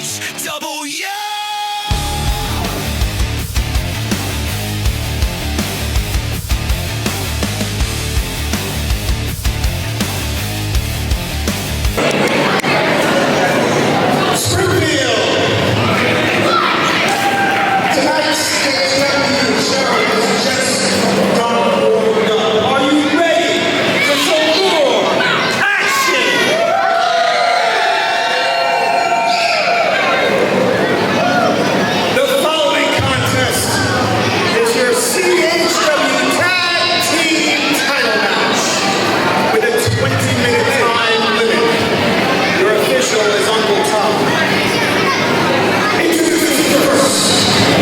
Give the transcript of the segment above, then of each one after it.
CHW!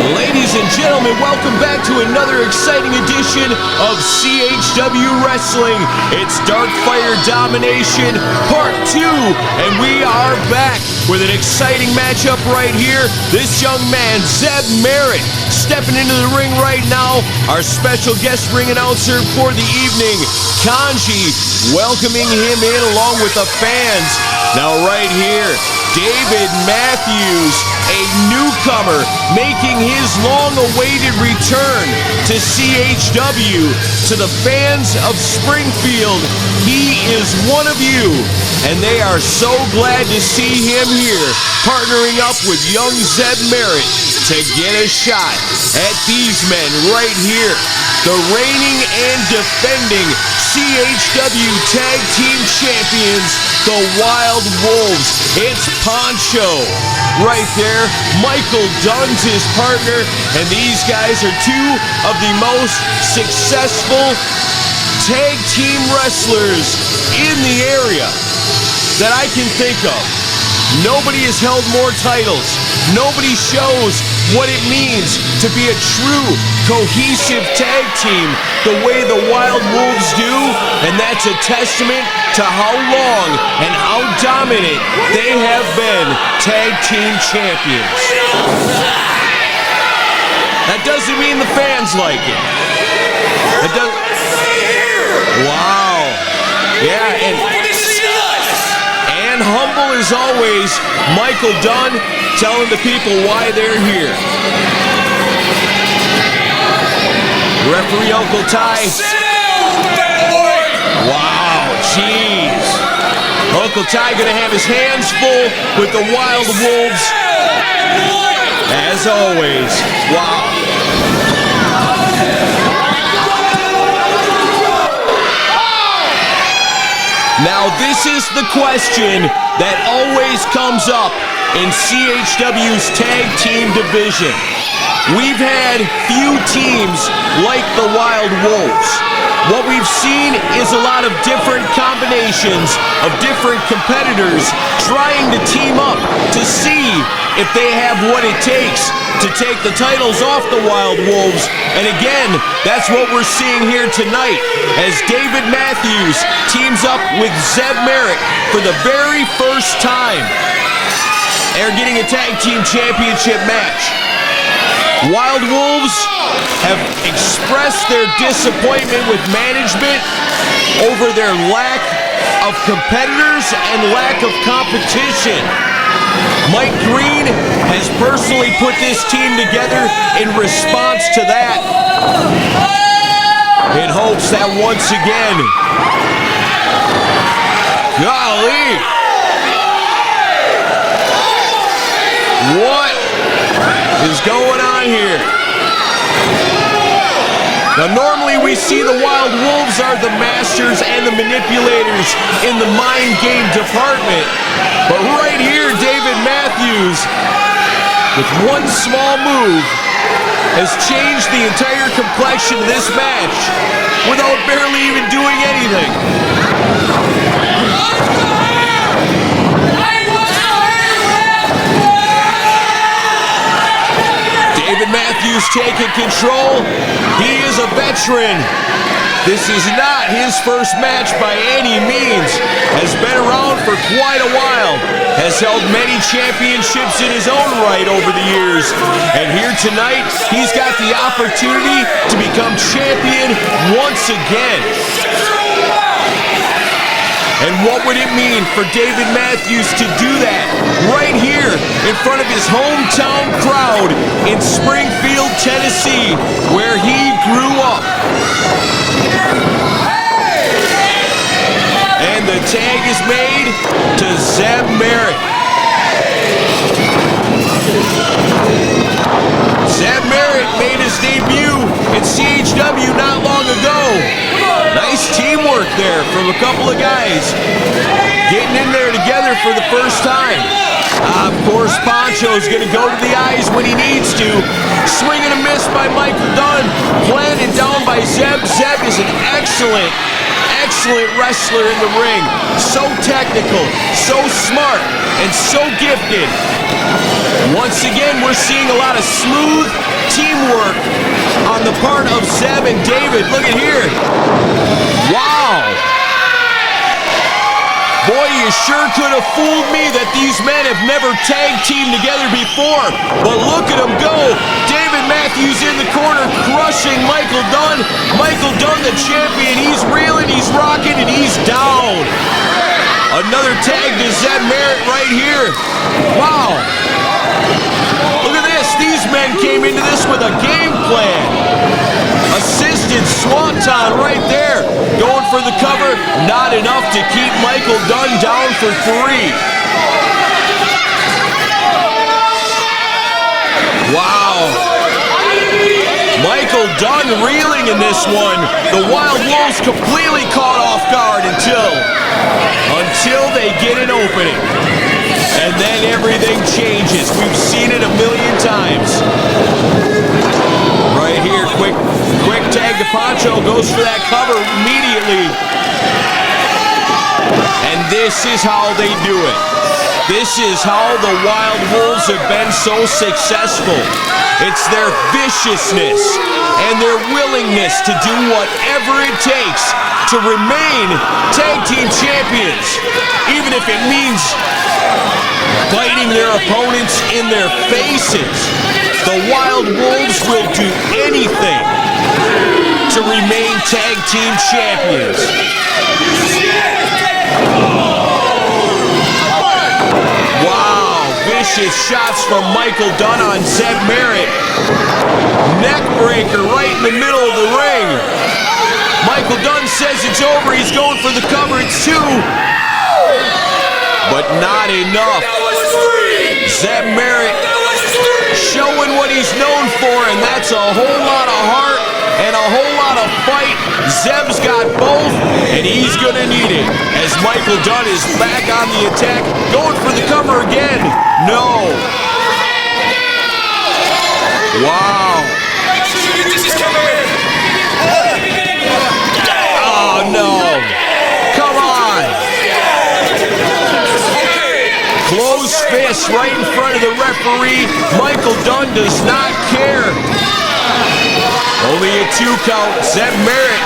Ladies and gentlemen, welcome back to another exciting edition of CHW Wrestling. It's Darkfire Domination Part 2, and we are back with an exciting matchup right here. This young man, Zeb Merritt, stepping into the ring right now. Our special guest ring announcer for the evening, Kanji, welcoming him in along with the fans. Now right here, David Matthews, a newcomer, making his long-awaited return to CHW. To the fans of Springfield, he is one of you, and they are so glad to see him here, partnering up with young Zeb Merritt to get a shot at these men right here. The reigning and defending CHW Tag Team Champions, the Wild Wolves. It's Poncho right there. Michael Dunn's his partner, and these guys are two of the most successful tag team wrestlers in the area that I can think of. Nobody has held more titles. Nobody shows what it means to be a true, cohesive tag team the way the Wild Wolves do, and that's a testament to how long and how dominant they have been tag team champions. That doesn't mean the fans like it. It does. Wow. Yeah, and humble as always, Michael Dunn telling the people why they're here. Referee Uncle Ty. Wow, jeez. Uncle Ty gonna have his hands full with the Wild Wolves. As always. Wow. Now this is the question that always comes up in CHW's tag team division. We've had few teams like the Wild Wolves. What we've seen is a lot of different combinations of different competitors trying to team up to see if they have what it takes to take the titles off the Wild Wolves. And again, that's what we're seeing here tonight as David Matthews teams up with Zeb Merritt for the very first time. They're getting a tag team championship match. Wild Wolves have expressed their disappointment with management over their lack of competitors and lack of competition. Mike Green has personally put this team together in response to that, in hopes that once again, golly, what is going on here? Now normally we see the Wild Wolves are the masters and the manipulators in the mind game department, but right here David Matthews, with one small move, has changed the entire complexion of this match without barely even doing anything. David Matthews taking control. He is a veteran. This is not his first match by any means. Has been around for quite a while. Has held many championships in his own right over the years. And here tonight, he's got the opportunity to become champion once again. And what would it mean for David Matthews to do that right here in front of his hometown crowd in Springfield, Tennessee, where he grew up? And the tag is made to Zeb Merritt. Zeb Merritt made his debut in CHW not long ago. Nice teamwork there from a couple of guys getting in there together for the first time. Of course, Poncho's going to go to the eyes when he needs to. Swing and a miss by Michael Dunn. Planted down by Zeb. Zeb is an excellent wrestler in the ring. So technical, so smart, and so gifted. Once again, we're seeing a lot of smooth teamwork on the part of Zeb and David. Look at here. Wow. Boy, you sure could have fooled me that these men have never tag teamed together before. But look at them go. David Matthews in the corner crushing Michael Dunn. Michael Dunn, the champion. He's reeling, he's rocking, and he's down. Another tag to Zeb Merritt right here. Wow. Look at this. These men came into this with a game plan. Assisted swanton right there. Going for the cover. Not enough to keep Michael Dunn down for 3. Wow. Michael Dunn reeling in this one. The Wild Wolves completely caught off guard until they get an opening. And then everything changes. We've seen it a million times. Right here, quick tag to Poncho. Goes for that cover immediately. And this is how they do it. This is how the Wild Wolves have been so successful. It's their viciousness and their willingness to do whatever it takes to remain tag team champions, even if it means biting their opponents in their faces. The Wild Wolves will do anything to remain tag team champions. Wow, vicious shots from Michael Dunn on Zeb Merritt. Neck breaker right in the middle of the ring. Michael Dunn says it's over. He's going for the cover. It's 2. But not enough. Zeb Merritt showing what he's known for, and that's a whole lot of heart and a whole lot of fight. Zeb's got both, and he's going to need it as Michael Dunn is back on the attack. Going for the cover again. No. Wow. Oh, no. Come on. Closed fist right in front of the referee. Michael Dunn does not care. Only a 2 count. Zeb Merritt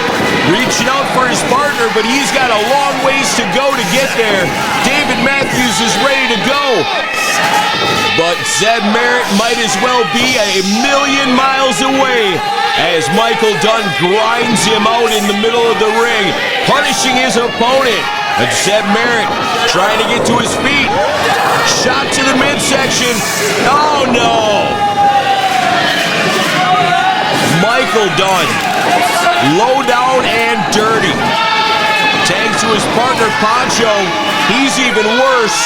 reaching out for his partner, but he's got a long ways to go to get there. David Matthews is ready to go. But Zeb Merritt might as well be a million miles away as Michael Dunn grinds him out in the middle of the ring, punishing his opponent. And Zeb Merritt trying to get to his feet. Shot to the midsection. Oh, no. Michael Dunn, low down and dirty. Tag to his partner, Poncho. He's even worse.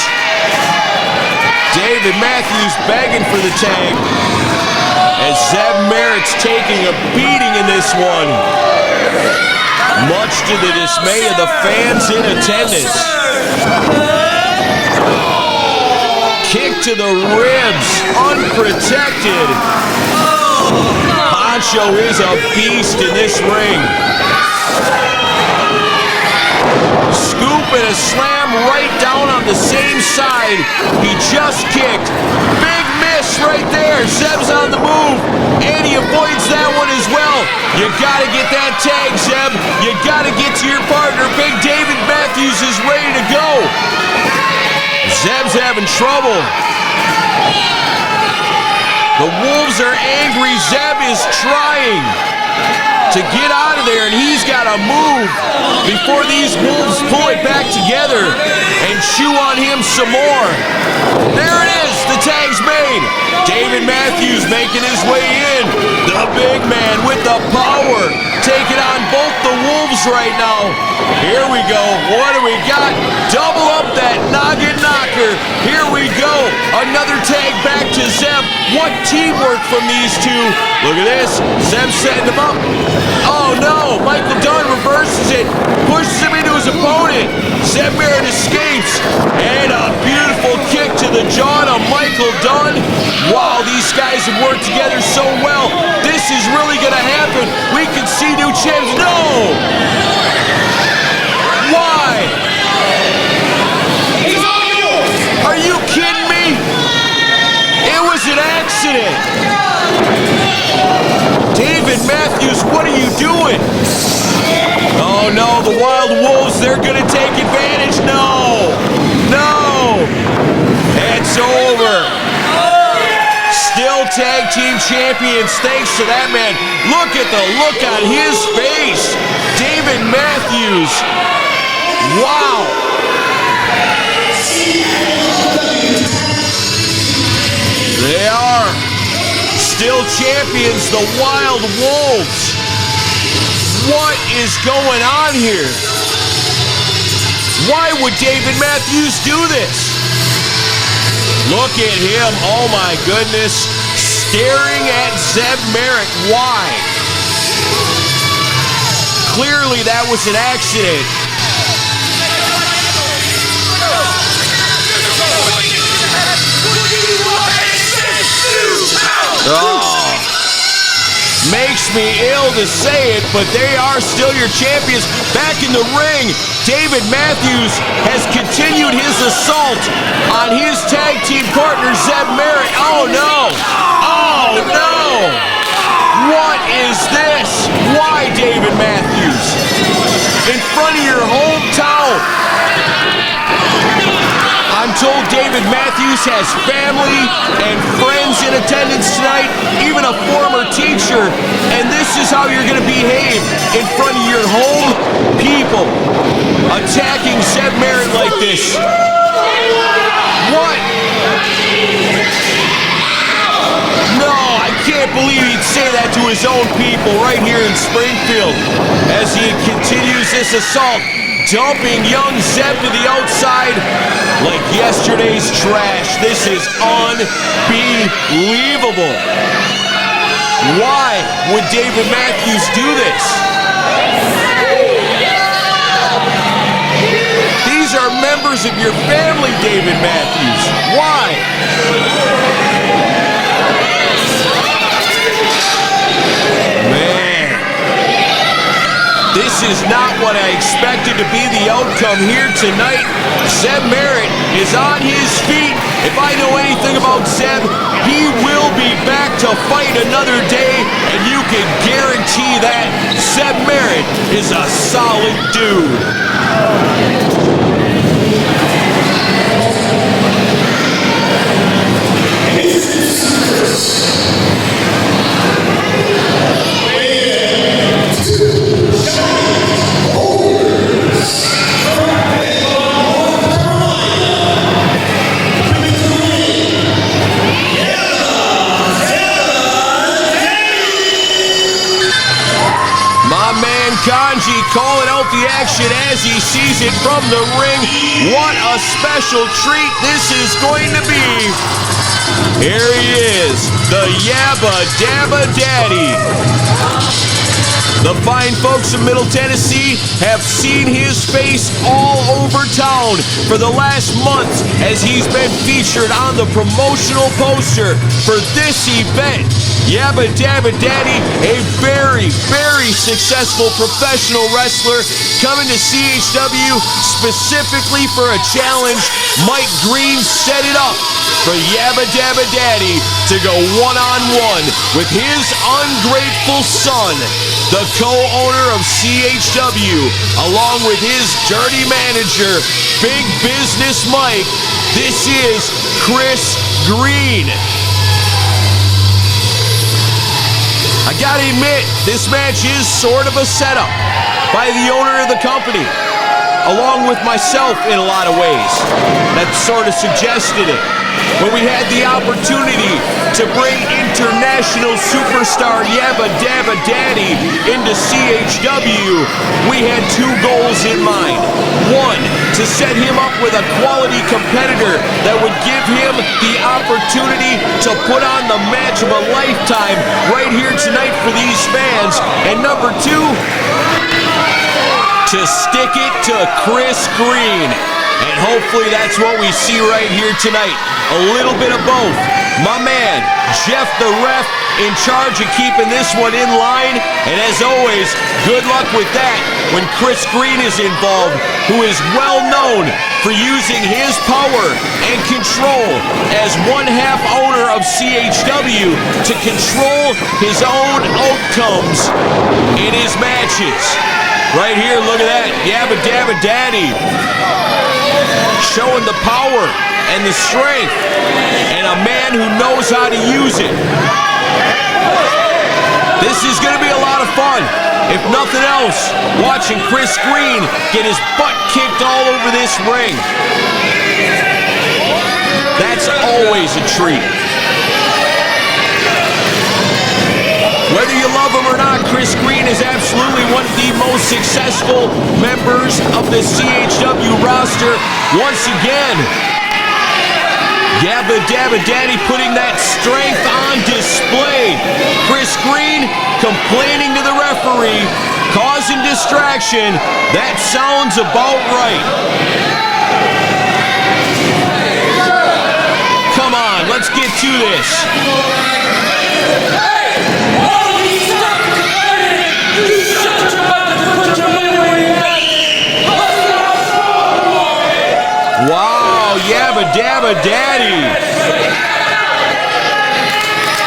David Matthews begging for the tag. As Zeb Merritt's taking a beating in this one. Much to the dismay of the fans in attendance. Kick to the ribs, unprotected. Poncho is a beast in this ring. Scoop and a slam right down on the same side. He just kicked. Big miss right there. Zeb's on the move, and he avoids that one as well. You gotta get that tag, Zeb. You gotta get to your partner. Big David Matthews is ready to go. Zeb's having trouble. The Wolves are angry. Zeb is trying. to get out of there, and he's got to move before these Wolves pull it back together and chew on him some more. There it is, the tag's made. David Matthews making his way in. The big man with the power, taking on both the Wolves right now. Here we go. What do we got? Double up that noggin knocker. Here we go. Another tag back to Zeb. What teamwork from these two. Look at this. Zeb setting him up. Oh no. Michael Dunn reverses it. Pushes him into his opponent. Zeb Merritt escapes. And a beautiful kick to the jaw to Michael Dunn. Wow, these guys have worked together so well. This is really going to happen. We can see new champs. No! Why? Are you kidding me? It was an accident. David Matthews, what are you doing? Oh no, the Wild Wolves, they're going to take advantage. No! No! It's over. Still tag team champions thanks to that man. Look at the look on his face. David Matthews. Wow. They are still champions, the Wild Wolves. What is going on here? Why would David Matthews do this? Look at him, oh my goodness, staring at Zeb Merritt. Why? Clearly that was an accident. Oh. Makes me ill to say it, but they are still your champions. Back in the ring, David Matthews has continued his assault on his tag team partner, Zeb Merritt. Oh no! Oh no! What is this? Why David Matthews? In front of your hometown. I'm told David Matthews has family and friends in attendance tonight, even a former teacher, and this is how you're going to behave in front of your home people, attacking Zeb Merritt like this. What? No, I can't believe he'd say that to his own people right here in Springfield as he continues this assault, dumping young Zeb to the outside like yesterday's trash. This is unbelievable. Why would David Matthews do this? These are members of your family, David Matthews. Why? Man. This is not what I expected to be the outcome here tonight. Zeb Merritt is on his feet. If I know anything about Zeb, he will be back to fight another day, and you can guarantee that Zeb Merritt is a solid dude. Kanji calling out the action as he sees it from the ring. What a special treat this is going to be. Here he is, the Yaba Daba Daddy. The fine folks of Middle Tennessee have seen his face all over town for the last month as he's been featured on the promotional poster for this event. Yaba Daba Daddy, a very, very successful professional wrestler coming to CHW specifically for a challenge. Mike Green set it up for Yaba Daba Daddy to go one-on-one with his ungrateful son, the co-owner of CHW, along with his dirty manager, Big Business Mike. This is Chris Green. I gotta admit, this match is sort of a setup by the owner of the company, along with myself in a lot of ways. That sort of suggested it. When we had the opportunity to bring international superstar Yaba Daba into CHW, we had two goals in mind. One, to set him up with a quality competitor that would give him the opportunity to put on the match of a lifetime right here tonight for these fans. And number two, to stick it to Chris Green. And hopefully that's what we see right here tonight. A little bit of both. My man, Jeff the Ref, in charge of keeping this one in line. And as always, good luck with that when Chris Green is involved, who is well known for using his power and control as one-half owner of CHW to control his own outcomes in his matches. Right here, look at that. Yaba Dabba Daddy showing the power and the strength, and a man who knows how to use it. This is going to be a lot of fun. If nothing else, watching Chris Green get his butt kicked all over this ring. That's always a treat. Whether you love him or not, Chris Green is absolutely one of the most successful members of the CHW roster. Once again, Yaba Dabba Daddy putting that strength on display. Chris Green complaining to the referee, causing distraction. That sounds about right. Come on, let's get to this. Wow, Yaba Dabba Daddy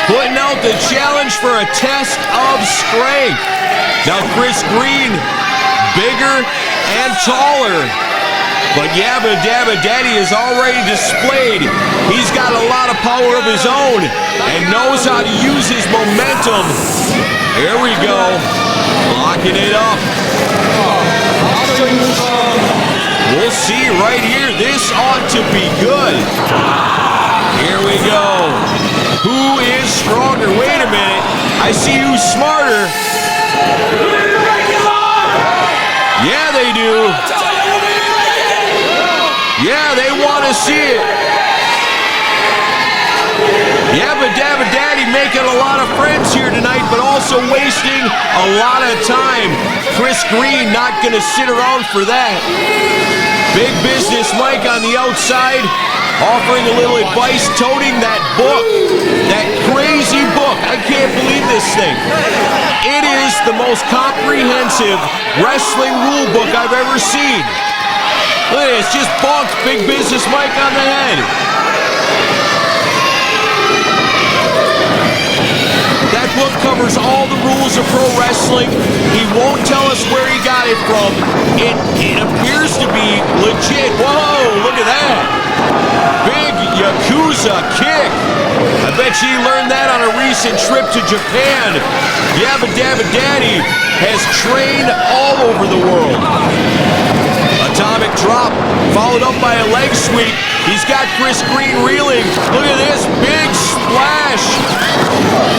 putting out the challenge for a test of strength. Now Chris Green, bigger and taller, but Yaba Dabba Daddy is already displayed. He's got a lot of power of his own and knows how to use his momentum. Here we go, locking it up. We'll see right here. This ought to be good. Here we go. Who is stronger? Wait a minute. I see who's smarter. Yeah, they do. Yeah, they want to see it. Yaba Dabba Daddy making a lot of friends here tonight, but also wasting a lot of time. Chris Green not going to sit around for that. Big Business Mike on the outside, offering a little advice, toting that book, that crazy book. I can't believe this thing. It is the most comprehensive wrestling rule book I've ever seen. Look at this, just bonked Big Business Mike on the head. That book covers all the rules of pro wrestling. He won't tell us where he got it from. It appears to be legit. Whoa, look at that. Big Yakuza kick. I bet you learned that on a recent trip to Japan. Yaba Dabba Daddy has trained all over the world. Atomic drop, followed up by a leg sweep. He's got Chris Green reeling. Look at this, big splash.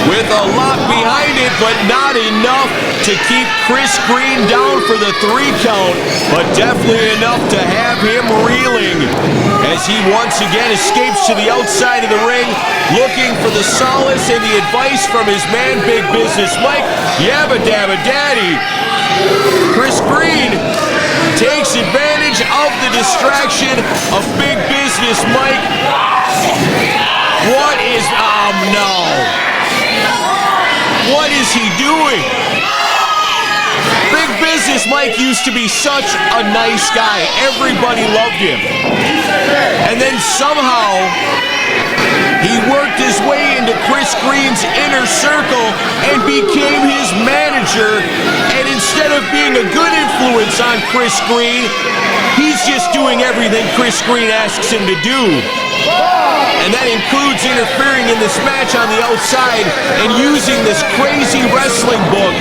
With a lot behind it, but not enough to keep Chris Green down for the 3 count, but definitely enough to have him reeling as he once again escapes to the outside of the ring, looking for the solace and the advice from his man, Big Business Mike, Yaba Dabba Daddy. Chris Green takes advantage of the distraction of Big Business Mike. What is, oh no. What is he doing? Big Business Mike used to be such a nice guy. Everybody loved him. And then somehow, he He worked his way into Chris Green's inner circle and became his manager. And instead of being a good influence on Chris Green, he's just doing everything Chris Green asks him to do. And that includes interfering in this match on the outside and using this crazy wrestling book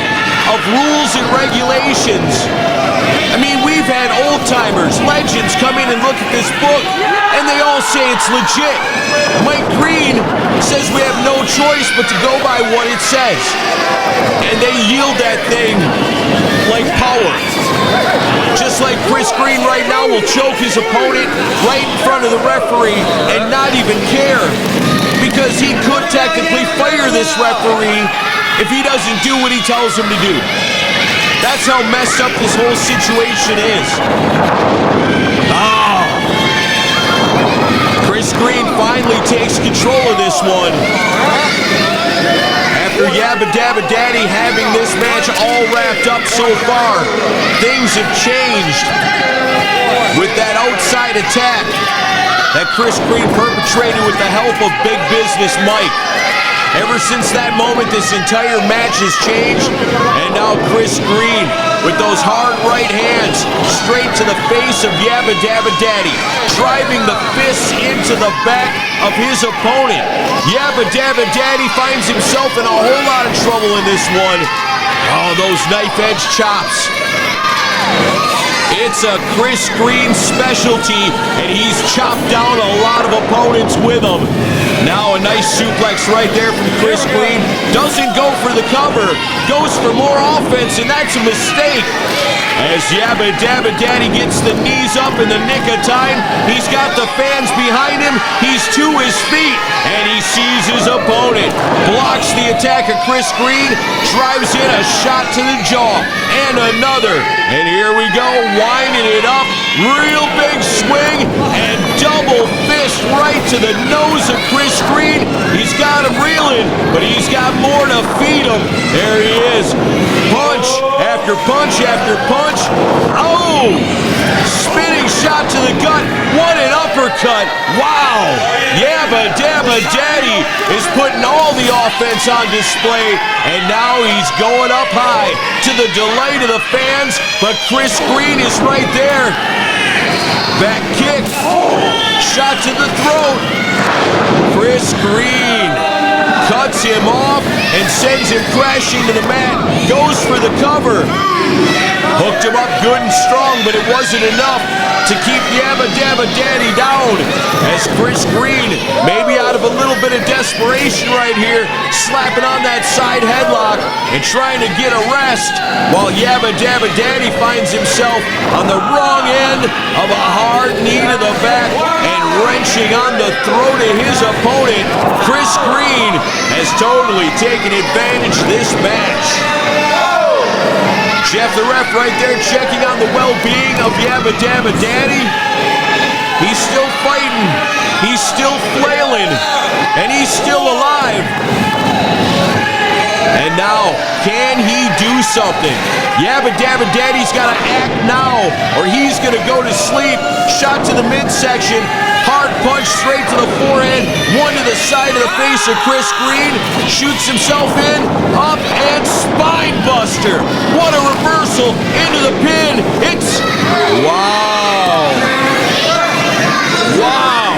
of rules and regulations. I mean, we've had old-timers, legends come in and look at this book, and they all say it's legit. Mike Green says we have no choice but to go by what it says. And they yield that thing like power. Just like Chris Green right now will choke his opponent right in front of the referee and not even care, because he could technically fire this referee if he doesn't do what he tells him to do. That's how messed up this whole situation is. Chris Green finally takes control of this one. After Yaba Dabba Daddy having this match all wrapped up so far, things have changed with that outside attack that Chris Green perpetrated with the help of Big Business Mike. Ever since that moment, this entire match has changed, and now Chris Green, with those hard right hands, straight to the face of Yaba Dabba Daddy, driving the fists into the back of his opponent. Yaba Dabba Daddy finds himself in a whole lot of trouble in this one. Oh, those knife-edge chops. It's a Chris Green specialty, and he's chopped down a lot of opponents with him. Now a nice suplex right there from Chris Green. Doesn't go for the cover, goes for more offense, and that's a mistake. As Yaba Dabba Daddy gets the knees up in the nick of time, he's got the fans behind him, he's to his feet, and he sees his opponent. Blocks the attack of Chris Green, drives in a shot to the jaw, and another. And here we go, winding it up, real big swing, and double fist right to the nose of Chris Green. He's got him reeling, but he's got more to feed him. There he is, punch after punch after punch. Oh! Spinning shot to the gut. What an uppercut. Wow! Yaba Dabba Daddy is putting all the offense on display, and now he's going up high to the delight of the fans, but Chris Green is right there. Back kick. Shot to the throat. Chris Green cuts him off and sends him crashing to the mat. Goes for the cover. Hooked him up good and strong, but it wasn't enough to keep Yaba Dabba Daddy down. As Chris Green, maybe out of a little bit of desperation right here, slapping on that side headlock and trying to get a rest, while Yaba Dabba Daddy finds himself on the wrong end of a hard knee to the back and wrenching on the throat of his opponent. Chris Green has totally taken advantage of this match. Jeff the ref right there checking on the well-being of Yaba Dabba Daddy. He's still fighting, he's still flailing, and he's still alive. And now, can he do something? Yaba Dabba Daddy's got to act now, or he's going to go to sleep. Shot to the midsection, hard punch straight to the forehead, one to the side of the face of Chris Green. Shoots himself in, up, and spine buster. What a reversal into the pin. It's, wow. Wow.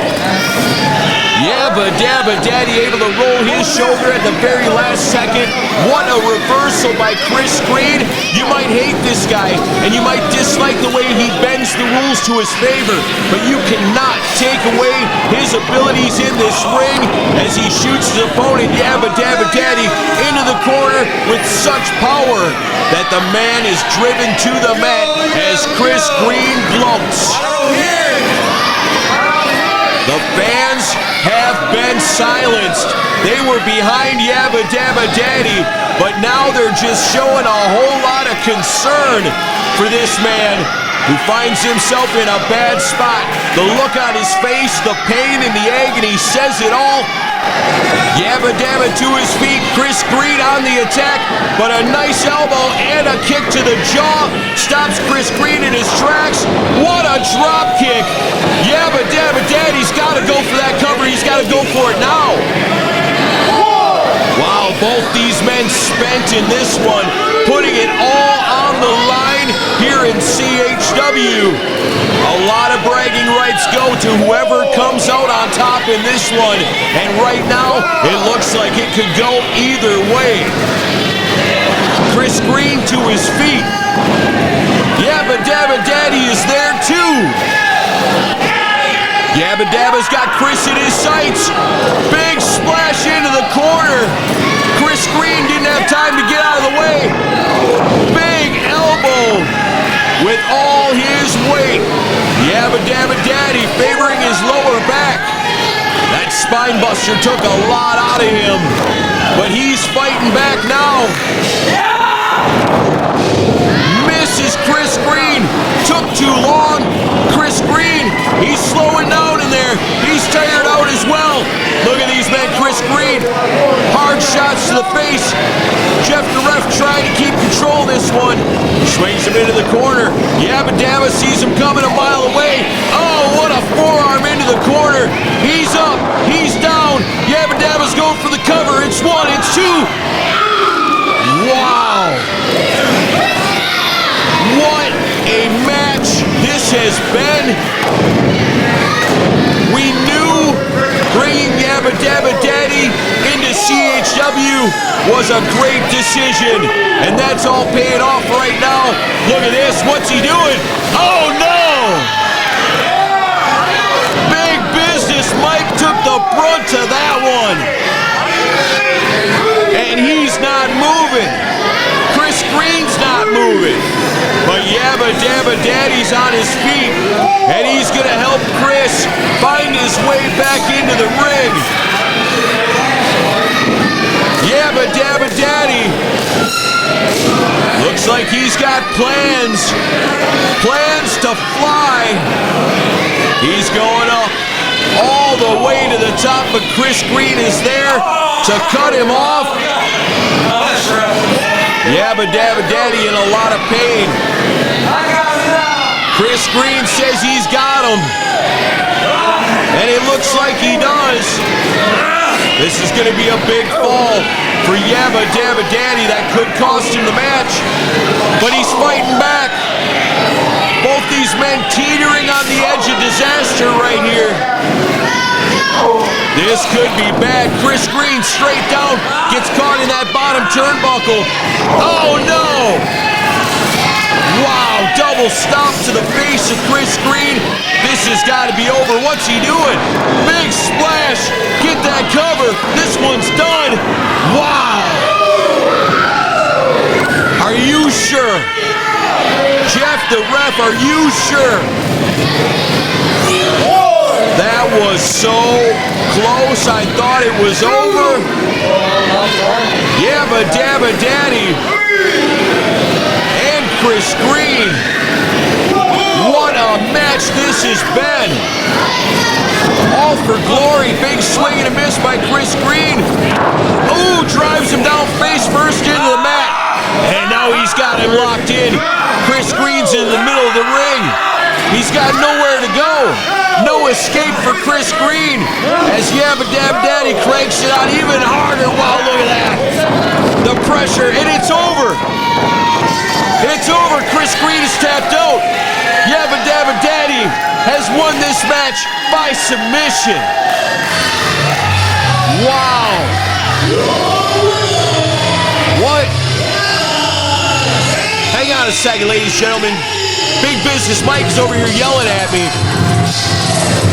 Yaba Dabba Daddy able to roll his shoulder at the very last second. What a reversal by Chris Green. You might hate this guy, and you might dislike the way he bends the rules to his favor, but you cannot take away his abilities in this ring as he shoots his opponent, Yaba Dabba Daddy, into the corner with such power that the man is driven to the mat as Chris Green gloats. The fans have been silenced. They were behind Yaba Dabba Daddy, but now they're just showing a whole lot of concern for this man who finds himself in a bad spot. The look on his face, the pain and the agony says it all. Yaba Dabba to his feet, Chris Green on the attack, but a nice elbow and a kick to the jaw stops Chris Green in his tracks. What a drop kick. Yaba Dabba Daddy's got to go for that cover. He's got to go for it now. spent in this one, putting it all on the line here in CHW. A lot of bragging rights go to whoever comes out on top in this one, and right now it looks like it could go either way. Chris Green to his feet. Yaba Daba Daddy is there too. Yaba Daba's got Chris in his sights. Big splash into the corner. Chris Green didn't have time to get out of the way. Big elbow with all his weight. Yaba Daba Daddy favoring his lower back. That spine buster took a lot out of him, but he's fighting back now. Misses Chris Green. Took too long. Chris Green, he's slowing down in there. He's tired out as well. Look at these men. Chris Green, hard shots to the face. Jeff the ref trying to keep control of this one. Swings him into the corner. Yaba Daba sees him coming a mile away. Oh, what a forearm into the corner. He's up. He's down. Yaba Daba's going for the cover. It's one. It's two. Wow. What a match this has been. We knew bringing Yaba Daba Daddy into CHW was a great decision, and that's all paying off right now. Look at this. What's he doing? Oh, no! Big business. Mike took the brunt of that one. And he's not moving. Chris Green's not moving. But Yaba Daba Daddy's on his feet, and he's going to help Chris find his way back into the ring. Yaba Daba Daddy looks like he's got plans to fly. He's going up all the way to the top, but Chris Green is there to cut him off. Yaba Daba Daddy in a lot of pain. Chris Green says he's got him, and it looks like he does. This is going to be a big fall for Yaba Daba Daddy. That could cost him the match, but he's fighting back. Both these men teetering on the edge of disaster right here. This could be bad. Chris Green straight down, gets caught in that bottom turnbuckle. Oh no! Wow, double stop to the face of Chris Green. This has got to be over. What's he doing? Big splash. Get that cover. This one's done. Wow. Are you sure? Jeff the ref, are you sure? That was so close. I thought it was over. Yaba Daba Daddy and Chris Green. What a match this has been. All for glory. Big swing and a miss by Chris Green. Ooh, drives him down face first into the mat. And now he's got him locked in. Chris Green's in the middle of the ring. He's got nowhere to go. No escape for Chris Green as Yaba Daba Daddy cranks it out even harder. Wow, look at that. The pressure, and it's over. It's over. Chris Green is tapped out. Yaba Daba Daddy has won this match by submission. Wow. What? Hang on a second, ladies and gentlemen. Big Business Mike is over here yelling at me.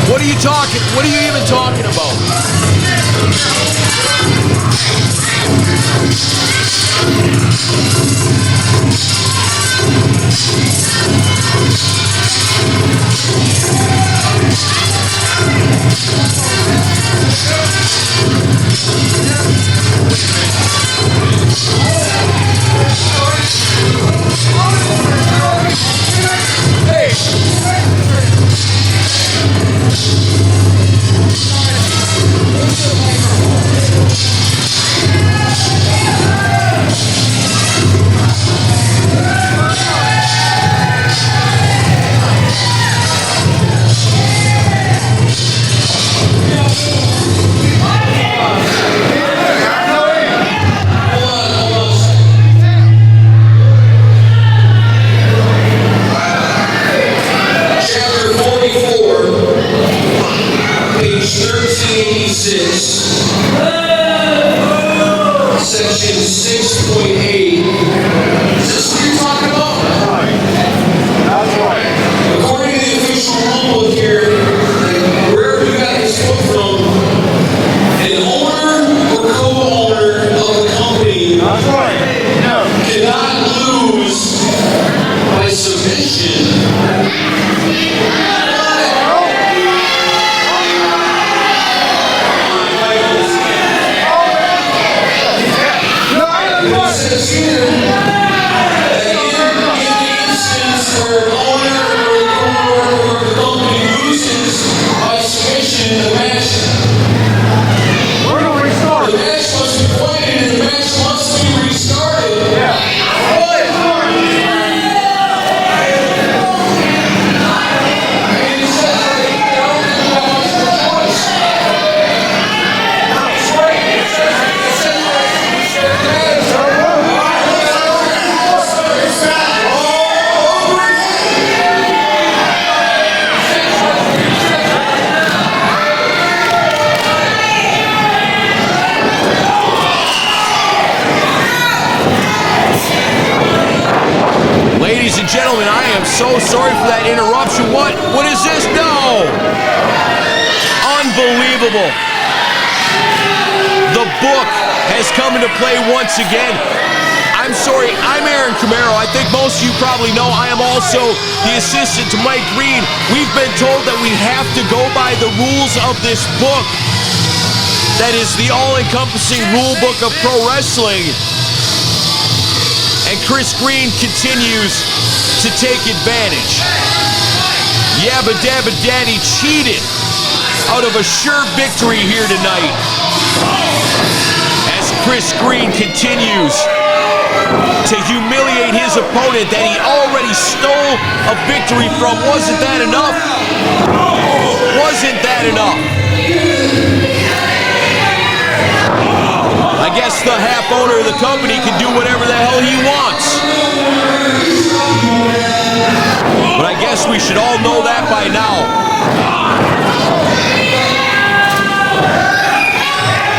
What are you talking? What are you even talking about? where the company loses by submission in the match. We're going to restart. The match must be pointed and the match must be restarted. Yeah. Ladies and gentlemen, I am so sorry for that interruption. What is this? No! Unbelievable. The book has come into play once again. I'm sorry, I'm Aaron Camaro. I think most of you probably know I am also the assistant to Mike Green. We've been told that we have to go by the rules of this book. That is the all-encompassing rule book of pro wrestling. And Chris Green continues to take advantage. Yaba Daba Daddy cheated out of a sure victory here tonight. As Chris Green continues to humiliate his opponent that he already stole a victory from. Wasn't that enough? Wasn't that enough? I guess the half owner of the company can do whatever the hell he wants. But I guess we should all know that by now.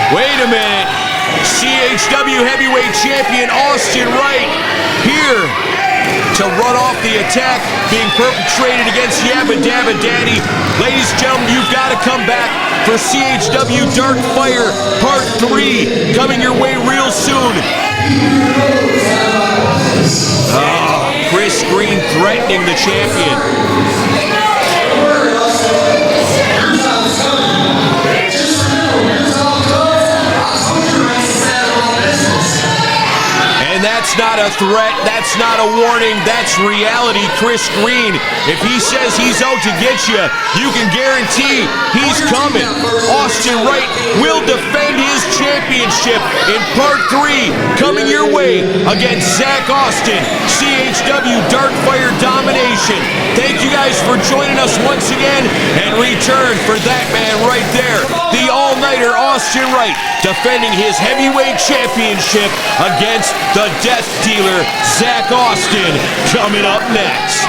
Wait a minute. CHW heavyweight champion Austin Wright here to run off the attack being perpetrated against Yaba Dabba Daddy. Ladies and gentlemen, you've got to come back for CHW Dark Fire Part 3 coming your way real soon. Chris Green threatening the champion. And that's not a threat, that's not a warning, that's reality. Chris Green, if he says he's out to get you, you can guarantee he's coming. Austin Wright will defend his championship in Part 3, coming your way against Zach Austin, CHW Dark Fire Domination. Thank you guys for joining us once again, and return for that man right there, the all-nighter Austin Wright, defending his heavyweight championship against the Death Dealer, Zach Austin, coming up next.